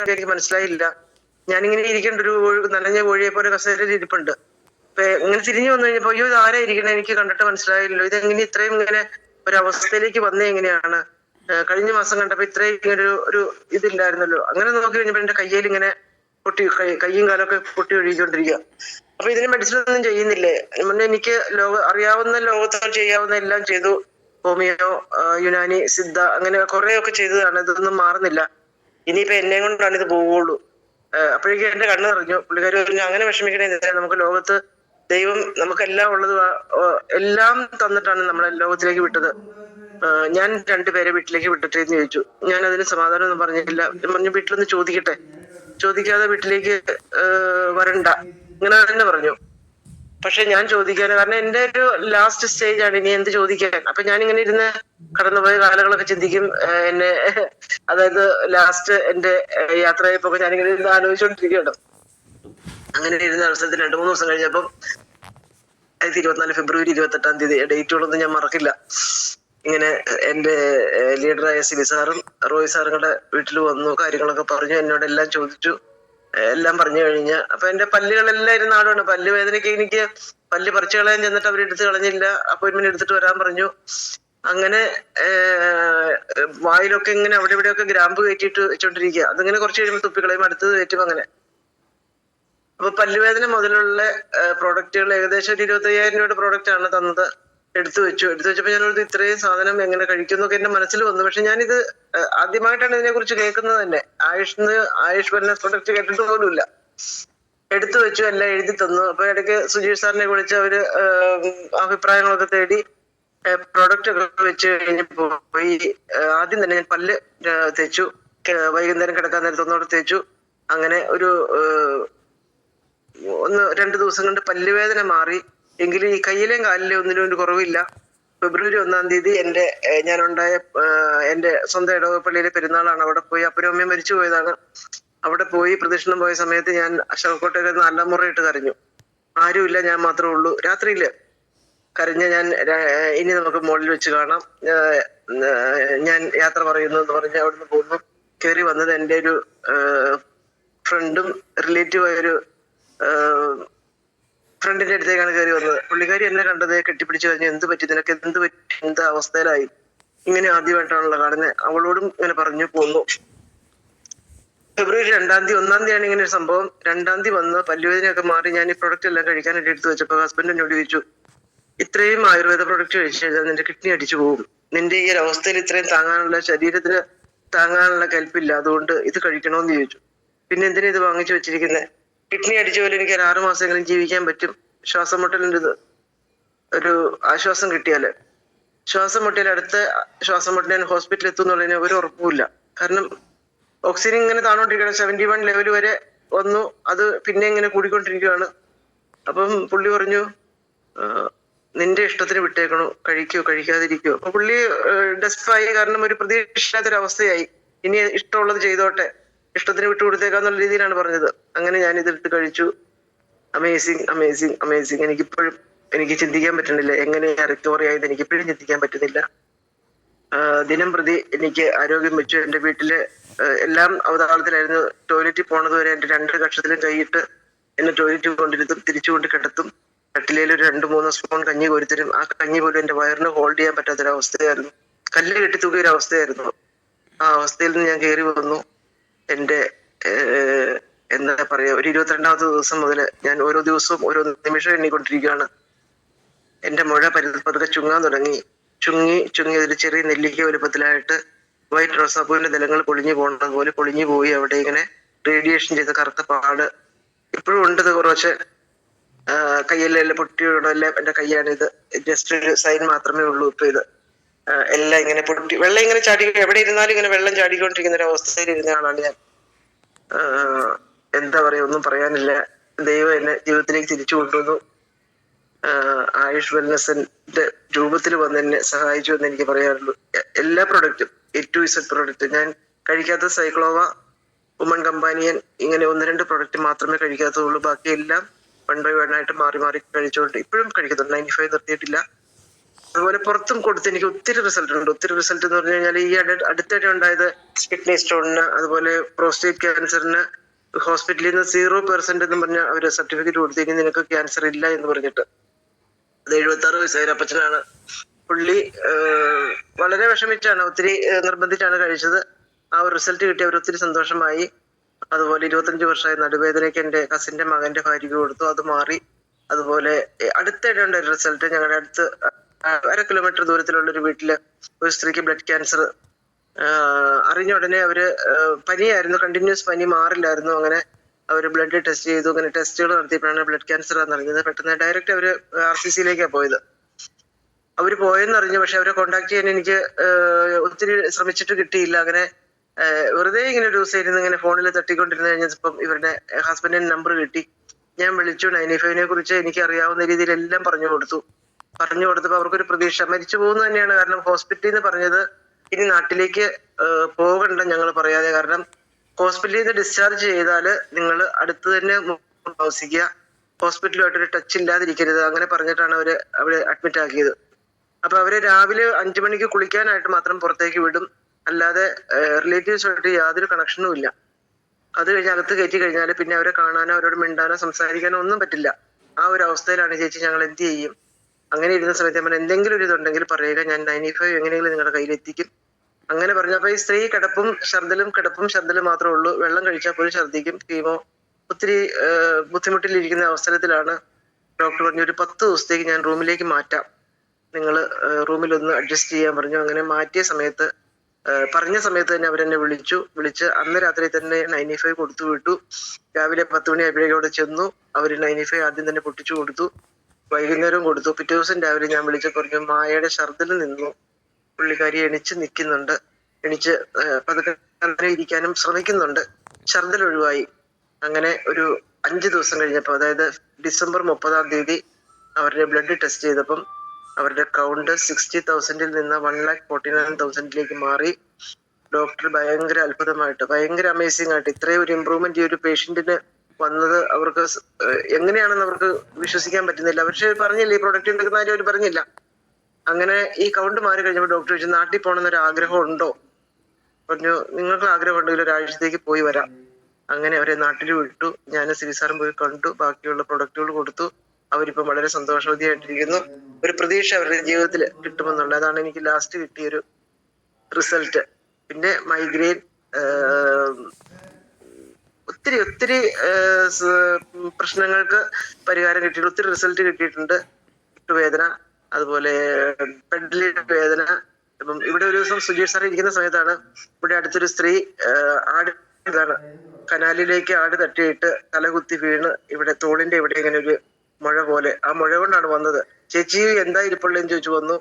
എനിക്ക് മനസ്സിലായില്ല. ഞാനിങ്ങനെ ഇരിക്കേണ്ട ഒരു നനഞ്ഞ കോഴിയെ പോലെ കസേരയിൽ ഇരിപ്പുണ്ട്. അപ്പൊ ഇങ്ങനെ തിരിഞ്ഞു വന്നു കഴിഞ്ഞപ്പോ അയ്യോ ഇത് ആരാ ഇരിക്കണേ, എനിക്ക് കണ്ടിട്ട് മനസ്സിലായില്ലല്ലോ, ഇതെങ്ങനെ ഇത്രയും ഇങ്ങനെ ഒരവസ്ഥയിലേക്ക് വന്നേ എങ്ങനെയാണ്? കഴിഞ്ഞ മാസം കണ്ടപ്പോ ഇത്രയും ഇങ്ങനെ ഒരു ഇതില്ലായിരുന്നല്ലോ. അങ്ങനെ നോക്കി കഴിഞ്ഞപ്പോ എന്റെ കയ്യിൽ ഇങ്ങനെ കയ്യും കാലൊക്കെ പൊട്ടി ഒഴുകിക്കൊണ്ടിരിക്കുക. അപ്പൊ ഇതിന് മെഡിസിൻ ഒന്നും ചെയ്യുന്നില്ലേ? എനിക്ക് അറിയാവുന്ന ലോകത്തിൽ ചെയ്യാവുന്ന എല്ലാം ചെയ്തു. ഹോമിയോ, യുനാനി, സിദ്ധ, അങ്ങനെ കുറെയൊക്കെ ചെയ്തതാണ്. ഇതൊന്നും മാറുന്നില്ല. ഇനിയിപ്പോ എന്നെ കൊണ്ടാണ് ഇത് പോവുള്ളൂ. അപ്പോഴേക്കും എന്റെ കണ്ണ് നിറഞ്ഞു. പുള്ളിക്കാരി പറഞ്ഞു അങ്ങനെ വിഷമിക്കണേ, നമുക്ക് ലോകത്ത് ദൈവം നമുക്കെല്ലാം ഉള്ളത് എല്ലാം തന്നിട്ടാണ് നമ്മളെ ലോകത്തിലേക്ക് വിട്ടത്. ഞാൻ 2 പേരെ വീട്ടിലേക്ക് വിട്ടിട്ട് എന്ന് ചോദിച്ചു. ഞാൻ അതിന് സമാധാനം ഒന്നും പറഞ്ഞില്ല. പറഞ്ഞു വീട്ടിലൊന്ന് ചോദിക്കട്ടെ, ചോദിക്കാതെ വീട്ടിലേക്ക് വരണ്ട, ഇങ്ങനെ തന്നെ പറഞ്ഞു. പക്ഷെ ഞാൻ ചോദിക്കാൻ, കാരണം എന്റെ ഒരു ലാസ്റ്റ് സ്റ്റേജ് ആണ്, ഇനി എന്ത് ചോദിക്കാൻ. അപ്പൊ ഞാനിങ്ങനെ ഇരുന്ന് കടന്നുപോയ കാലങ്ങളൊക്കെ ചിന്തിക്കും. എന്നെ അതായത് ലാസ്റ്റ് എന്റെ യാത്രയായപ്പോ ഞാനിങ്ങനെ ഇരുന്ന് ആലോചിച്ചുകൊണ്ടിരിക്കുകയാണ്. അങ്ങനെ ഇരുന്ന അവസരത്തിൽ 2-3 ദിവസം കഴിഞ്ഞപ്പം 2024 ഫെബ്രുവരി 28 ഡേറ്റുകളൊന്നും ഞാൻ മറക്കില്ല. ഇങ്ങനെ എന്റെ ലീഡറായ സിബി സാറും റോയ് സാറും കൂടെ വീട്ടിൽ വന്നു, കാര്യങ്ങളൊക്കെ പറഞ്ഞു, എന്നോടെല്ലാം ചോദിച്ചു, എല്ലാം പറഞ്ഞു കഴിഞ്ഞ് അപ്പൊ എന്റെ പല്ലുകളെല്ലാം ഇരുന്ന ആളാണ്. പല്ല് വേദനയ്ക്ക് എനിക്ക് പല്ല് പറിച്ചു കളയാൻ ചെന്നിട്ട് അവരെടുത്ത് കളഞ്ഞില്ല. അപ്പോയിന്റ്മെന്റ് എടുത്തിട്ട് വരാൻ പറഞ്ഞു. അങ്ങനെ വായിലൊക്കെ ഇങ്ങനെ അവിടെ ഇവിടെയൊക്കെ ഗ്രാമ്പ് കയറ്റിയിട്ട് വെച്ചോണ്ടിരിക്കുക. അതിങ്ങനെ കുറച്ച് കഴിയുമ്പോൾ തുപ്പിക്കളയും, അടുത്തത് കയറ്റും. അങ്ങനെ അപ്പൊ പല്ലുവേദന മുതലുള്ള പ്രോഡക്റ്റുകൾ ഏകദേശം ഒരു 25,000 രൂപയുടെ പ്രോഡക്റ്റ് ആണ് തന്നത്. എടുത്തു വെച്ചപ്പോ ഞാനത് ഇത്രയും സാധനം എങ്ങനെ കഴിക്കുന്നൊക്കെ എന്റെ മനസ്സിൽ വന്നു. പക്ഷെ ഞാനിത് ആദ്യമായിട്ടാണ് ഇതിനെ കുറിച്ച് കേൾക്കുന്നത് തന്നെ. ആയുഷ് വെൽനസ് പ്രൊഡക്റ്റ് കേട്ടിട്ട് പോലുമില്ല. എടുത്തു വെച്ചു, എല്ലാം എഴുതി തന്നു. അപ്പൊ ഇടയ്ക്ക് സുജീഷ് സാറിനെ വിളിച്ച് അവര് അഭിപ്രായങ്ങളൊക്കെ തേടി പ്രോഡക്റ്റ് ഒക്കെ വെച്ച് കഴിഞ്ഞപ്പോ പോയി. ആദ്യം തന്നെ ഞാൻ പല്ല് തേച്ചു. വൈകുന്നേരം കിടക്കാൻ നേരത്തെ ഒന്നോടെ തേച്ചു. അങ്ങനെ ഒരു 1-2 ദിവസം കൊണ്ട് പല്ലുവേദന മാറി. എങ്കിലും ഈ കയ്യിലെയും കാലിലെയും ഒന്നിനും ഒരു കുറവില്ല. ഫെബ്രുവരി 1 ഞാനുണ്ടായ എന്റെ സ്വന്തം ഇടവപ്പള്ളിയിലെ പെരുന്നാളാണ്. അവിടെ പോയി അപ്പനും അമ്മയും മരിച്ചു പോയതാണ്. അവിടെ പോയി പ്രദക്ഷിണം പോയ സമയത്ത് ഞാൻ ശവക്കോട്ടയിൽ 4 മുറയിട്ട് കരഞ്ഞു. ആരുമില്ല, ഞാൻ മാത്രമേ ഉള്ളൂ. രാത്രിയില് കരഞ്ഞ ഞാൻ ഇനി നമുക്ക് മുകളിൽ വെച്ച് കാണാം, ഞാൻ യാത്ര പറയുന്നു എന്ന് പറഞ്ഞ് അവിടുന്ന് പോകുന്നു. കയറി വന്നത് എൻ്റെ ഒരു ഫ്രണ്ടും റിലേറ്റീവായ ഒരു ഫ്രണ്ടിന്റെ അടുത്തേക്കാണ് കയറി വന്നത്. പുള്ളിക്കാരി എന്നെ കണ്ടത് കെട്ടിപ്പിടിച്ചു കഴിഞ്ഞു. എന്ത് പറ്റി നിനക്ക്, എന്ത് പറ്റി, എന്ത് അവസ്ഥയിലായി, ഇങ്ങനെ ആദ്യമായിട്ടാണല്ലോ കാണുന്നത്. അവളോടും ഇങ്ങനെ പറഞ്ഞു പോന്നു. ഫെബ്രുവരി 1 ഇങ്ങനെ ഒരു സംഭവം. 2 വന്ന് പല്ലുവേദനയൊക്കെ മാറി. ഞാൻ ഈ പ്രൊഡക്റ്റ് എല്ലാം കഴിക്കാനായിട്ട് എടുത്തു വെച്ചപ്പോ ഹസ്ബൻഡ് എന്നോട് ചോദിച്ചു, ഇത്രയും ആയുർവേദ പ്രൊഡക്റ്റ് കഴിച്ചു കഴിഞ്ഞാൽ നിന്റെ കിഡ്നി അടിച്ചു പോകും. നിന്റെ ഈ ഒരു അവസ്ഥയിൽ ഇത്രയും താങ്ങാനുള്ള, ശരീരത്തിന് താങ്ങാനുള്ള കെൽപ്പില്ല, അതുകൊണ്ട് ഇത് കഴിക്കണമെന്ന് ചോദിച്ചു. പിന്നെ എന്തിനാ ഇത് വാങ്ങിച്ചു വെച്ചിരിക്കുന്നത്? കിഡ്നി അടിച്ച പോലെ എനിക്ക് 6 മാസമെങ്കിലും ജീവിക്കാൻ പറ്റും. ശ്വാസം മുട്ടലിൻ്റെ ഒരു ആശ്വാസം കിട്ടിയാല്. ശ്വാസം മുട്ടിയാൽ അടുത്ത ശ്വാസം മുട്ടൽ ഹോസ്പിറ്റലിൽ എത്തുന്നുള്ളതിന് ഒരു ഉറപ്പുമില്ല. കാരണം ഓക്സിജൻ ഇങ്ങനെ താണോണ്ടിരിക്കണം. 71 ലെവൽ വരെ വന്നു. അത് പിന്നെ ഇങ്ങനെ കൂടിക്കൊണ്ടിരിക്കുകയാണ്. അപ്പം പുള്ളി പറഞ്ഞു, നിന്റെ ഇഷ്ടത്തിന് വിട്ടേക്കണോ, കഴിക്കോ കഴിക്കാതിരിക്കോ. അപ്പൊ പുള്ളി ഡെസ്പായി. കാരണം ഒരു പ്രതീക്ഷയില്ലാത്തൊരവസ്ഥയായി. ഇനി ഇഷ്ടമുള്ളത് ചെയ്തോട്ടെ, ഇഷ്ടത്തിന് വിട്ടുകൊടുത്തേക്കാന്നുള്ള രീതിയിലാണ് പറഞ്ഞത്. അങ്ങനെ ഞാൻ ഇതെടുത്ത് കഴിച്ചു. Amazing amazing amazing. എനിക്കിപ്പോഴും ചിന്തിക്കാൻ പറ്റുന്നില്ല എങ്ങനെയാ റിക്കവറി ആയത്. എനിക്കിപ്പോഴും ചിന്തിക്കാൻ പറ്റുന്നില്ല. ദിനം പ്രതി എനിക്ക് ആരോഗ്യം വെച്ചു. എന്റെ വീട്ടില് എല്ലാം അവതാളത്തിലായിരുന്നു. ടോയ്ലറ്റിൽ പോണത് വരെ എന്റെ 2 കക്ഷത്തിലും കൈയിട്ട് എന്നെ ടോയ്ലറ്റിൽ കൊണ്ടിരുത്തും, തിരിച്ചുകൊണ്ട് കിടത്തും. കട്ടിലയിൽ ഒരു 2-3 സ്പൂൺ കഞ്ഞി കോരിത്തരും. ആ കഞ്ഞി പോലും എന്റെ വയറിന് ഹോൾഡ് ചെയ്യാൻ പറ്റാത്തൊരവസ്ഥയായിരുന്നു. കല്ല് കെട്ടി തൂക്കിയ ഒരു അവസ്ഥയായിരുന്നു. ആ അവസ്ഥയിൽ നിന്ന് ഞാൻ കയറി വന്നു. എന്റെ എന്താ പറയാ, ഒരു 22ാമത്തെ ദിവസം മുതൽ ഞാൻ ഓരോ ദിവസവും ഓരോ നിമിഷം എണ്ണിക്കൊണ്ടിരിക്കുകയാണ്. എന്റെ മുഴ പതുക്കെ ചുങ്ങാൻ തുടങ്ങി. ചുങ്ങി ഒരു ചെറിയ നെല്ലിക്ക വലുപ്പത്തിലായിട്ട് വൈറ്റ് റോസാപ്പൂവിന്റെ ദലങ്ങൾ പൊളിഞ്ഞു പോകുന്നത് പോലെ പൊളിഞ്ഞു പോയി. അവിടെ ഇങ്ങനെ റേഡിയേഷൻ ചെയ്ത കറുത്ത പാട് ഇപ്പോഴും ഉണ്ട്. കുറച്ച് കയ്യിലെല്ലാം പൊട്ടിയോടെല്ലാം എന്റെ കൈയാണ്. ഇത് ജസ്റ്റ് ഒരു സൈൻ മാത്രമേ ഉള്ളൂ. ഇപ്പൊ ഇത് എല്ലാം ഇങ്ങനെ പൊട്ടി, വെള്ളം ഇങ്ങനെ ചാടി, എവിടെ ഇരുന്നാലും ഇങ്ങനെ വെള്ളം ചാടിക്കൊണ്ടിരിക്കുന്ന ഒരു അവസ്ഥയിൽ ഇരുന്ന ആളാണ് ഞാൻ. എന്താ പറയാ, ഒന്നും പറയാനില്ല. ദൈവം എന്നെ ജീവിതത്തിലേക്ക് തിരിച്ചു കൊണ്ടുവന്നു. ആയുഷ് വെൽനസിന്റെ രൂപത്തിൽ വന്ന് എന്നെ സഹായിച്ചു എന്ന് എനിക്ക് പറയാറുള്ളൂ. എല്ലാ പ്രൊഡക്റ്റും, A to Z പ്രൊഡക്റ്റ് ഞാൻ കഴിക്കാത്ത സൈക്ലോവ, വുമൺ കമ്പാനിയൻ, ഇങ്ങനെ 1-2 പ്രൊഡക്റ്റ് മാത്രമേ കഴിക്കാത്തുള്ളൂ. ബാക്കി എല്ലാം 1 by 1 ആയിട്ട് മാറി മാറി കഴിച്ചുകൊണ്ട് ഇപ്പോഴും കഴിക്കുന്നുണ്ട്. 95 നിർത്തിയിട്ടില്ല. അതുപോലെ പുറത്തും കൊടുത്ത് എനിക്ക് ഒത്തിരി റിസൾട്ട് ഉണ്ട്. ഒത്തിരി റിസൾട്ട് എന്ന് പറഞ്ഞു കഴിഞ്ഞാൽ ഈ അടുത്തിടെ ഉണ്ടായത് കിഡ്നി സ്റ്റോണിന്, അതുപോലെ പ്രോസ്റ്റേറ്റ് ക്യാൻസറിന് ഹോസ്പിറ്റലിൽ നിന്ന് 0% എന്ന് പറഞ്ഞ അവര് സർട്ടിഫിക്കറ്റ് കൊടുത്തു, ഇനി നിനക്ക് ക്യാൻസർ ഇല്ല എന്ന് പറഞ്ഞിട്ട്. അത് 76 വയസ്സായ അപ്പച്ചനാണ്. പുള്ളി വളരെ വിഷമിച്ചാണ്, ഒത്തിരി നിർബന്ധിച്ചാണ് കഴിച്ചത്. ആ ഒരു റിസൾട്ട് കിട്ടി അവർ ഒത്തിരി സന്തോഷമായി. അതുപോലെ 25 വർഷമായി നടുവേദനയ്ക്ക് എന്റെ കസിന്റെ മകന്റെ ഭാര്യയ്ക്ക് കൊടുത്തു, അത് മാറി. അതുപോലെ അടുത്തിടെ ഉണ്ട് ഒരു റിസൾട്ട്. ഞങ്ങളുടെ അടുത്ത് 1/2 കിലോമീറ്റർ ദൂരത്തിലുള്ള ഒരു വീട്ടില് ഒരു സ്ത്രീക്ക് ബ്ലഡ് ക്യാൻസർ. അറിഞ്ഞ ഉടനെ അവര് പനിയായിരുന്നു, കണ്ടിന്യൂസ് പനി മാറില്ലായിരുന്നു. അങ്ങനെ അവര് ബ്ലഡ് ടെസ്റ്റ് ചെയ്തു. അങ്ങനെ ടെസ്റ്റുകൾ നടത്തിയപ്പോഴാണ് ബ്ലഡ് ക്യാൻസർ ആണെന്ന് അറിഞ്ഞത്. പെട്ടെന്ന് ഡയറക്റ്റ് അവര് RCCയിലേക്കാണ് പോയത്. അവര് പോയെന്ന് അറിഞ്ഞു, പക്ഷെ അവരെ കോണ്ടാക്ട് ചെയ്യാൻ എനിക്ക് ഒത്തിരി ശ്രമിച്ചിട്ട് കിട്ടിയില്ല. അങ്ങനെ വെറുതെ ഇങ്ങനെ ഒരു ദിവസം ഇരുന്ന് ഇങ്ങനെ ഫോണിൽ തട്ടിക്കൊണ്ടിരുന്ന് കഴിഞ്ഞപ്പം ഇവരുടെ ഹസ്ബൻഡിന്റെ നമ്പർ കിട്ടി. ഞാൻ വിളിച്ചു. 95നെ കുറിച്ച് എനിക്ക് അറിയാവുന്ന രീതിയിൽ എല്ലാം പറഞ്ഞു കൊടുത്തപ്പോ അവർക്കൊരു പ്രതീക്ഷ. മരിച്ചു പോകുന്ന തന്നെയാണ്. കാരണം ഹോസ്പിറ്റലിൽ നിന്ന് പറഞ്ഞത് ഇനി നാട്ടിലേക്ക് പോകണ്ട ഞങ്ങൾ പറയാതെ, കാരണം ഹോസ്പിറ്റലിൽ നിന്ന് ഡിസ്ചാർജ് ചെയ്താല് നിങ്ങൾ അടുത്ത് തന്നെ താമസിക്കുക, ഹോസ്പിറ്റലുമായിട്ടൊരു ടച്ച് ഇല്ലാതിരിക്കരുത്, അങ്ങനെ പറഞ്ഞിട്ടാണ് അവര് അവിടെ അഡ്മിറ്റ് ആക്കിയത്. അപ്പൊ അവര് രാവിലെ 5 മണിക്ക് കുളിക്കാനായിട്ട് മാത്രം പുറത്തേക്ക് വിടും, അല്ലാതെ റിലേറ്റീവ്സുമായിട്ട് യാതൊരു കണക്ഷനും ഇല്ല. അത് കഴിഞ്ഞ് അകത്ത് കയറ്റി കഴിഞ്ഞാൽ പിന്നെ അവരെ കാണാനോ അവരോട് മിണ്ടാനോ സംസാരിക്കാനോ ഒന്നും പറ്റില്ല. ആ ഒരു അവസ്ഥയിലാണ് ചേച്ചി, ഞങ്ങൾ എന്ത് ചെയ്യും? അങ്ങനെ ഇരുന്ന സമയത്ത് നമ്മൾ എന്തെങ്കിലും ഒരു ഇതുണ്ടെങ്കിൽ പറയുക, ഞാൻ 95 എങ്ങനെയെങ്കിലും നിങ്ങളുടെ കയ്യിൽ എത്തിക്കും. അങ്ങനെ പറഞ്ഞപ്പോ ഈ സ്ത്രീ കിടപ്പും ഛർദ്ദലും മാത്രമേ ഉള്ളൂ. വെള്ളം കഴിച്ചാൽ പോലും ഛർദ്ദിക്കും. കീമോ ഒത്തിരി ബുദ്ധിമുട്ടിലിരിക്കുന്ന അവസരത്തിലാണ് ഡോക്ടർ പറഞ്ഞു, ഒരു 10 ദിവസത്തേക്ക് ഞാൻ റൂമിലേക്ക് മാറ്റാം, നിങ്ങൾ റൂമിലൊന്ന് അഡ്ജസ്റ്റ് ചെയ്യാൻ പറഞ്ഞു. അങ്ങനെ മാറ്റിയ സമയത്ത് പറഞ്ഞ സമയത്ത് തന്നെ അവരെന്നെ വിളിച്ച് അന്ന് രാത്രി തന്നെ 95 കൊടുത്തു വിട്ടു. രാവിലെ 10 മണി ആയപ്പോഴേക്കും അവിടെ ചെന്നു. അവര് 95 ആദ്യം തന്നെ പൊട്ടിച്ചു കൊടുത്തു, വൈകുന്നേരവും കൊടുത്തു. പിറ്റേ ദിവസം രാവിലെ ഞാൻ വിളിച്ച് പറഞ്ഞു, മായയുടെ ഛർദ്ദിൽ നിന്നു, പുള്ളിക്കാരി എണിച്ച് നിൽക്കുന്നുണ്ട്, എണിച്ച് പതുക്കെ ഇരിക്കാനും ശ്രമിക്കുന്നുണ്ട്, ഛർദ്ദിൽ ഒഴിവായി. അങ്ങനെ ഒരു 5 ദിവസം കഴിഞ്ഞപ്പോൾ, അതായത് ഡിസംബർ 30-ാം തീയതി അവരുടെ ബ്ലഡ് ടെസ്റ്റ് ചെയ്തപ്പം അവരുടെ കൗണ്ട് 60,000-ൽ നിന്ന് 1,49,000-ലേക്ക് മാറി. ഡോക്ടർ ഭയങ്കര അത്ഭുതമായിട്ട്, ഭയങ്കര അമേസിംഗ് ആയിട്ട് ഇത്രയും ഒരു ഇമ്പ്രൂവ്മെന്റ് ഈ ഒരു പേഷ്യന്റിന് വന്നത് അവർക്ക് എങ്ങനെയാണെന്ന് അവർക്ക് വിശ്വസിക്കാൻ പറ്റുന്നില്ല. പക്ഷെ പറഞ്ഞില്ല, ഈ പ്രൊഡക്റ്റ് എടുക്കുന്ന കാര്യം അവർ പറഞ്ഞില്ല. അങ്ങനെ ഈ കൗണ്ട് മാറി കഴിഞ്ഞപ്പോൾ ഡോക്ടർ ചോദിച്ചു, നാട്ടിൽ പോകണമെന്നൊരു ആഗ്രഹം ഉണ്ടോ? പറഞ്ഞു, നിങ്ങൾക്ക് ആഗ്രഹം ഉണ്ടെങ്കിൽ ഒരാഴ്ചത്തേക്ക് പോയി വരാം. അങ്ങനെ അവരെ നാട്ടിൽ വിട്ടു. ഞാൻ സിരിസാറും പോയി കണ്ടു, ബാക്കിയുള്ള പ്രൊഡക്റ്റുകൾ കൊടുത്തു. അവരിപ്പം വളരെ സന്തോഷവതിയായിട്ടിരിക്കുന്നു. ഒരു പ്രതീക്ഷ അവരുടെ ജീവിതത്തിൽ കിട്ടുമെന്നുള്ള, അതാണ് എനിക്ക് ലാസ്റ്റ് കിട്ടിയൊരു റിസൾട്ട്. പിന്നെ മൈഗ്രെയിൻ, ഒത്തിരി പ്രശ്നങ്ങൾക്ക് പരിഹാരം കിട്ടിയിട്ടുണ്ട്, ഒത്തിരി റിസൾട്ട് കിട്ടിയിട്ടുണ്ട്. വേദന, അതുപോലെ പെഡലിന്റെ വേദന. ഇപ്പം ഇവിടെ ഒരു ദിവസം സുജീഷ് സാർ ഇരിക്കുന്ന സമയത്താണ് ഇവിടെ അടുത്തൊരു സ്ത്രീ കനാലിലേക്ക് ആട് തട്ടിയിട്ട് തലകുത്തി വീണ് ഇവിടെ തോളിന്റെ ഇവിടെ ഇങ്ങനെ ഒരു മുഴ പോലെ, ആ മുഴ കൊണ്ടാണ് വന്നത്. ചേച്ചി എന്താ ഇരിപ്പുള്ളതെന്ന് ചോദിച്ചു വന്നു.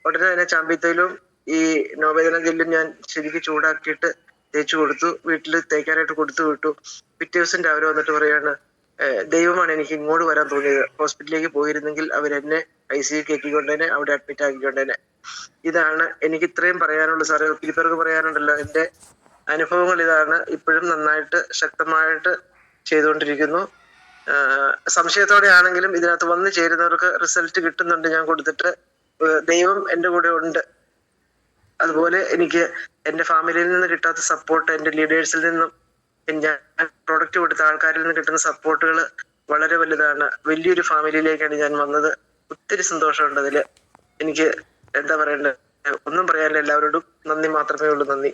ഉടനെ തന്നെ ചാമ്പിത്തൈലും ഈ നോവേദന ജെല്ലും ഞാൻ ശരിക്കും ചൂടാക്കിയിട്ട് തേച്ചു കൊടുത്തു, വീട്ടിൽ തേക്കാനായിട്ട് കൊടുത്തു വിട്ടു. പിറ്റേ ദിവസം രാവിലെ വന്നിട്ട് പറയാണ്, ദൈവമാണ് എനിക്ക് ഇങ്ങോട്ട് വരാൻ തോന്നിയത്, ഹോസ്പിറ്റലിലേക്ക് പോയിരുന്നെങ്കിൽ അവരെന്നെ ICU കയറ്റിക്കൊണ്ടേനെ, അവിടെ അഡ്മിറ്റ് ആക്കിക്കൊണ്ടേനെ. ഇതാണ് എനിക്ക് ഇത്രയും പറയാനുള്ളൂ സാറേ. ഒത്തിരി പേർക്ക് പറയാനുണ്ടല്ലോ. എന്റെ അനുഭവങ്ങൾ ഇതാണ്. ഇപ്പോഴും നന്നായിട്ട് ശക്തമായിട്ട് ചെയ്തുകൊണ്ടിരിക്കുന്നു. സംശയത്തോടെ ആണെങ്കിലും ഇതിനകത്ത് വന്നു ചേരുന്നവർക്ക് റിസൾട്ട് കിട്ടുന്നുണ്ട് ഞാൻ കൊടുത്തിട്ട്. ദൈവം എൻ്റെ കൂടെ ഉണ്ട്. അതുപോലെ എനിക്ക് എൻ്റെ ഫാമിലിയിൽ നിന്ന് കിട്ടാത്ത സപ്പോർട്ട് എൻ്റെ ലീഡേഴ്സിൽ നിന്നും ഞാൻ പ്രൊഡക്റ്റ് കൊടുത്ത ആൾക്കാരിൽ നിന്ന് കിട്ടുന്ന സപ്പോർട്ടുകൾ വളരെ വലുതാണ്. വലിയൊരു ഫാമിലിയിലേക്കാണ് ഞാൻ വന്നത്. ഒത്തിരി സന്തോഷമുണ്ട് അതില്. എനിക്ക് എന്താ പറയണ്ടത്, ഒന്നും പറയാനില്ല. എല്ലാവരോടും നന്ദി മാത്രമേ ഉള്ളൂ. നന്ദി.